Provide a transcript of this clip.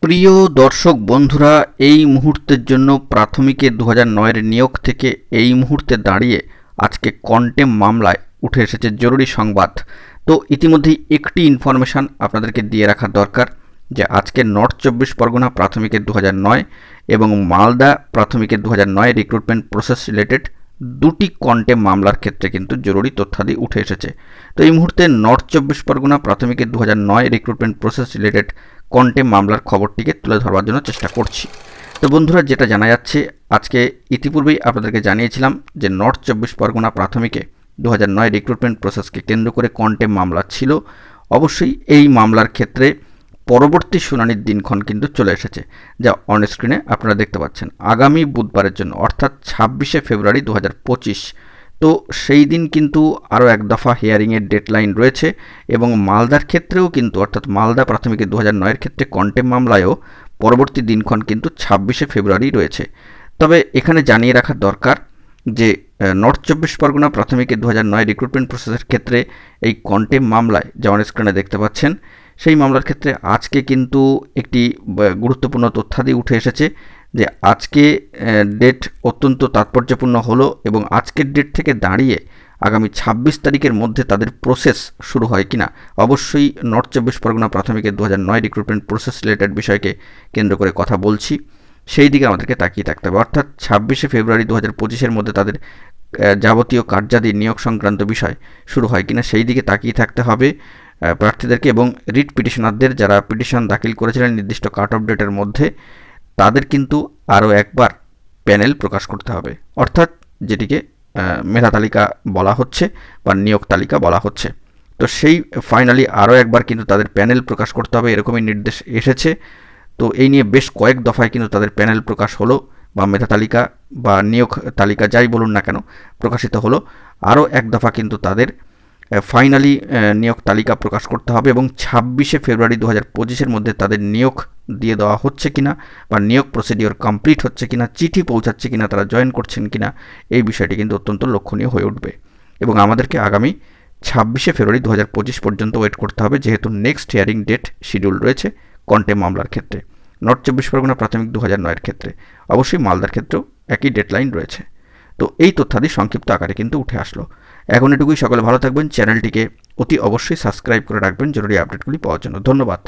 প্রিয় দর্শক বন্ধুরা, এই মুহূর্তের জন্য প্রাথমিকের 2009 নিয়োগ থেকে এই মুহূর্তে দাঁড়িয়ে আজকে কন্টেম্প মামলায় উঠে এসেছে জরুরি সংবাদ। তো ইতিমধ্যেই একটি ইনফরমেশান আপনাদেরকে দিয়ে রাখা দরকার যে আজকে নর্থ 24 পরগনা প্রাথমিকের 2009 এবং মালদা প্রাথমিকের 2009 রিক্রুটমেন্ট প্রসেস রিলেটেড দুটি কন্টেম্প মামলার ক্ষেত্রে কিন্তু জরুরি তথ্যাদি উঠে এসেছে। তো এই মুহূর্তে নর্থ 24 পরগনা প্রাথমিকের 2009 রিক্রুটমেন্ট প্রসেস রিলেটেড কন্টেম্প মামলার খবরটিকে তুলে ধরবার জন্য চেষ্টা করছি। তো বন্ধুরা, যেটা জানা যাচ্ছে, আজকে ইতিপূর্বেই আপনাদেরকে জানিয়েছিলাম যে নর্থ 24 পরগনা প্রাথমিকে 2009 রিক্রুটমেন্ট প্রসেসকে কেন্দ্র করে কন্টেম্প মামলা ছিল। অবশ্যই এই মামলার ক্ষেত্রে পরবর্তী শুনানির দিনক্ষণ কিন্তু চলে এসেছে, যা অন স্ক্রিনে আপনারা দেখতে পাচ্ছেন। আগামী বুধবারের জন্য অর্থাৎ 26শে ফেব্রুয়ারি 2025। তো সেই দিন কিন্তু আরও এক দফা হিয়ারিংয়ের ডেডলাইন রয়েছে এবং মালদার ক্ষেত্রেও কিন্তু, অর্থাৎ মালদা প্রাথমিকের 2009-এর ক্ষেত্রে কন্টেম্প মামলায়ও পরবর্তী দিনক্ষণ কিন্তু 26শে ফেব্রুয়ারি রয়েছে। তবে এখানে জানিয়ে রাখা দরকার যে নর্থ 24 পরগনা প্রাথমিকের 2009 রিক্রুটমেন্ট প্রসেসের ক্ষেত্রে এই কন্টেম্প মামলায় যা অন স্ক্রিনে দেখতে পাচ্ছেন, সেই মামলার ক্ষেত্রে আজকে কিন্তু একটি গুরুত্বপূর্ণ তথ্যাদি উঠে এসেছে যে আজকে ডেট অত্যন্ত তাৎপর্যপূর্ণ হলো এবং আজকের ডেট থেকে দাঁড়িয়ে আগামী 26 তারিখের মধ্যে তাদের প্রসেস শুরু হয় কিনা। অবশ্যই নর্থ 24 পরগনা প্রাথমিকের 2009 রিক্রুটমেন্ট প্রসেস রিলেটেড বিষয়কে কেন্দ্র করে কথা বলছি, সেই দিকে আমাদেরকে তাকিয়ে থাকতে হবে। অর্থাৎ 26শে ফেব্রুয়ারি 2025-এর মধ্যে তাদের যাবতীয় কার্যাদি নিয়োগ সংক্রান্ত বিষয় শুরু হয় কিনা সেই দিকে তাকিয়ে থাকতে হবে প্রার্থীদেরকে এবং রিট পিটিশনারদের, যারা পিটিশন দাখিল করেছিলেন নির্দিষ্ট কাট অফ ডেটের মধ্যে, তাদের কিন্তু আরও একবার প্যানেল প্রকাশ করতে হবে। অর্থাৎ যেটিকে মেধা তালিকা বলা হচ্ছে বা নিয়োগ তালিকা বলা হচ্ছে। তো সেই ফাইনালি আরও একবার কিন্তু তাদের প্যানেল প্রকাশ করতে হবে, এরকমই নির্দেশ এসেছে। তো এই নিয়ে বেশ কয়েক দফায় কিন্তু তাদের প্যানেল প্রকাশ হলো বা মেধা তালিকা বা নিয়োগ তালিকা যাই বলুন না কেন প্রকাশিত হলো। আরও এক দফা কিন্তু তাদের ফাইনালি নিয়োগ তালিকা প্রকাশ করতে হবে এবং 26শে ফেব্রুয়ারি 2025-এর মধ্যে তাদের নিয়োগ দিয়ে দেওয়া হচ্ছে কিনা বা নিয়োগ প্রসিডিওর কমপ্লিট হচ্ছে কিনা, চিঠি পৌঁছাচ্ছে কিনা, তারা জয়েন করছেন কিনা, এই বিষয়টি কিন্তু অত্যন্ত লক্ষণীয় হয়ে উঠবে এবং আমাদেরকে আগামী 26শে ফেব্রুয়ারি 2025 পর্যন্ত ওয়েট করতে হবে, যেহেতু নেক্সট হিয়ারিং ডেট শিডিউল রয়েছে কন্টেম্প মামলার ক্ষেত্রে নর্থ 24 পরগনা প্রাথমিক 2009-এর ক্ষেত্রে। অবশ্যই মালদার ক্ষেত্রেও একই ডেডলাইন রয়েছে। তো এই তথ্যাদি সংক্ষিপ্ত আকারে কিন্তু উঠে আসলো। এখন এটুকুই। সকলে ভালো থাকবেন, চ্যানেলটিকে অতি অবশ্যই সাবস্ক্রাইব করে রাখবেন জরুরি আপডেটগুলি পাওয়ার জন্য। ধন্যবাদ।